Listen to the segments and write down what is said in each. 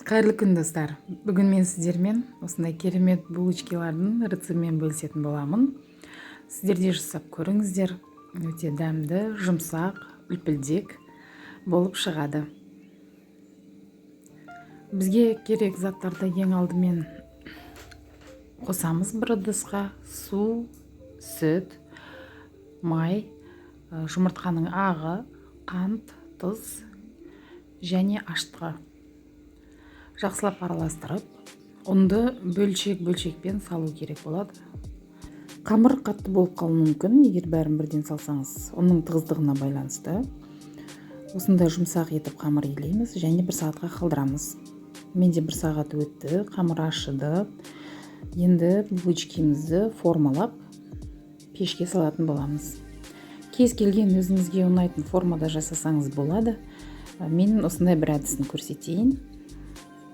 Қайырлы күн достар. Бүгін мен сіздермен осындай керемет булочкалардың рецептімен бөлісетін боламын. Сіздер де жасап көріңіздер. Өте дәмді, жұмсақ, үлпілдек болып шығады. Бізге керек заттарды ең алдымен қосамыз. Бір ыдысқа су, сүт, май, жұмыртқаның ағы, қант, тұз және аштығы. Жақсылап араластырып, ұнды бөлшек-бөлшекпен салу керек болады. Қамыр қатты болып қалуы мүмкін, егер бәрін бірден салсаңыз, оның тығыздығына байланысты. Осындай жұмсақ етіп қамыр илейміз және 1 сағатқа қалдырамыз. Менде 1 сағат өтті, қамыр ашыды. Енді булочкамызды формалап пешке салатын боламыз. Кез келген өзіңізге ұнайтын формада жасасаңыз болады. Мен осындай бір әдісін көрсетейін.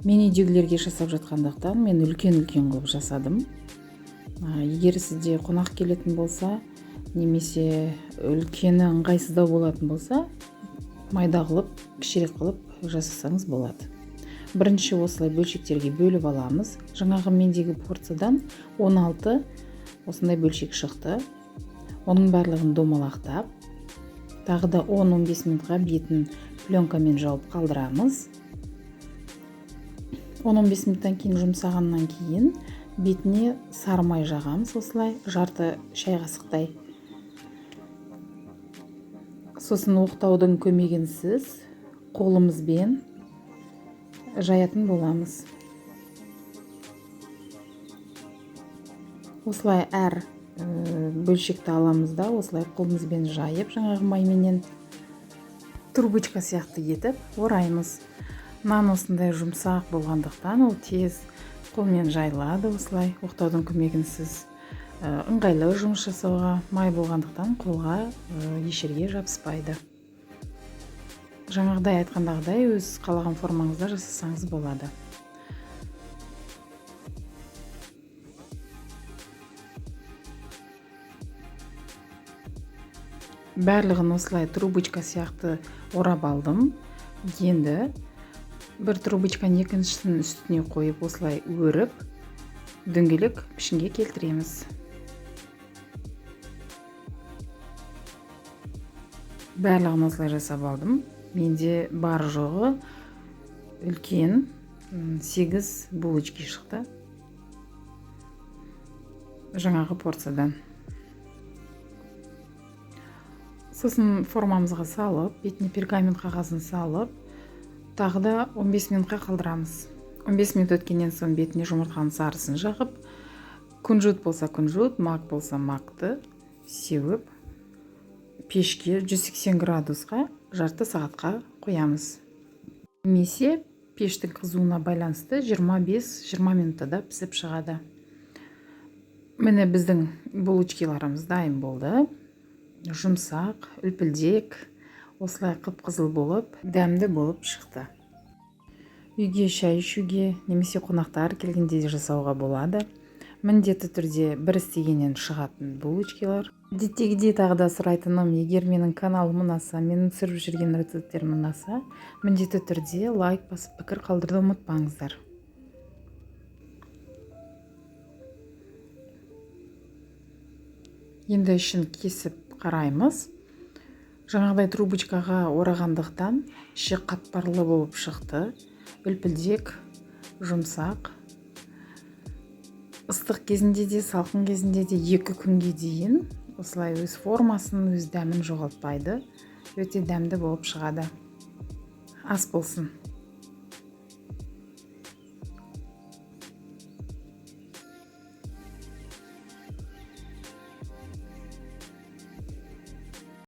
Мен үйдегілерге жасап жатқандықтан мен үлкен-үлкен қылып жасадым. Егер сізде қонақ келетін болса, немесе үлкені ыңғайсыздау болатын болса, майда қылып, кішірек қылып жасасаңыз болады. Бірінші осылай бөлшектерге бөліп аламыз. Жаңағы мендегі порциядан 16 осындай бөлшек шықты. Оның барлығын домалақтап, тағы да 10-15 минутқа бетін пленкамен жауып қалдырамыз. 10-15 минуттан кейін жұмсағаннан кейін бетіне сары май жағамыз, осылай жарты шай қасықтай. Сосын оқтаудың көмегінсіз қолымызбен жаятын боламыз. Осылай әр бөлшекті аламыз да, осылай қолымызбен жайып, жаңағы майменен трубочка сияқты етіп ораймыз. Нан осындай жұмсақ болғандықтан ол тез қолмен жайылады. Осылай оқтаудың көмегінсіз ыңғайлы жұмыс жасауға. Май болғандықтан қолға ешерге жабыспайды. Жаңағыдай айтқандағыдай өз қалаған формаңызда жасасаңыз болады. Барлығын осылай трубочка сияқты орап алдым. Енді бір трубочканы екіншісінің үстіне қойып, осылай өріп, дөңгелек пішінге келтіреміз. Барлығын осылай жасап алдым. Менде бар жоғы үлкен 8 булочка шықты. Жаңағы порциядан. Сосын формамызға салып, бетіне пергамент қағазын салып, тағы да 15 минутқа қалдырамыз. 15 минут өткеннен соң бетіне жұмыртқаның сарысын жағып, күнжіт болса күнжіт, мак болса макты сеуіп, пешке 180 градусқа жарты сағатқа қоямыз. Немесе пештің қызуына байланысты 25-20 минутта пісіп шығады. Міне біздің булочкаларымыз дайын болды. Жұмсақ, үлпілдек, осылай қып-қызыл болып, дәмді болып шықты. Үйге шай ішуге, немесе қонақтар келгенде жасауға болады. Міндетті түрде бір істегеннен шығатын булочкалар. Әдеттегідей тағы да сұрайтыным, егер менің каналым ұнаса, менің түсіріп жүрген рецепттерім ұнаса, міндетті түрде лайк басып пікір қалдыруды ұмытпаңыздар. Енді ішін кесіп қараймыз. Жаңағыдай трубочкаға орағандықтан іші қатпарлы болып шықты. Үлпілдек, жұмсақ. Ыстық кезінде де, салқын кезінде де 2 күнге дейін осылай өз формасын, өз дәмін жоғалтпайды. Өте дәмді болып шығады. Ас болсын.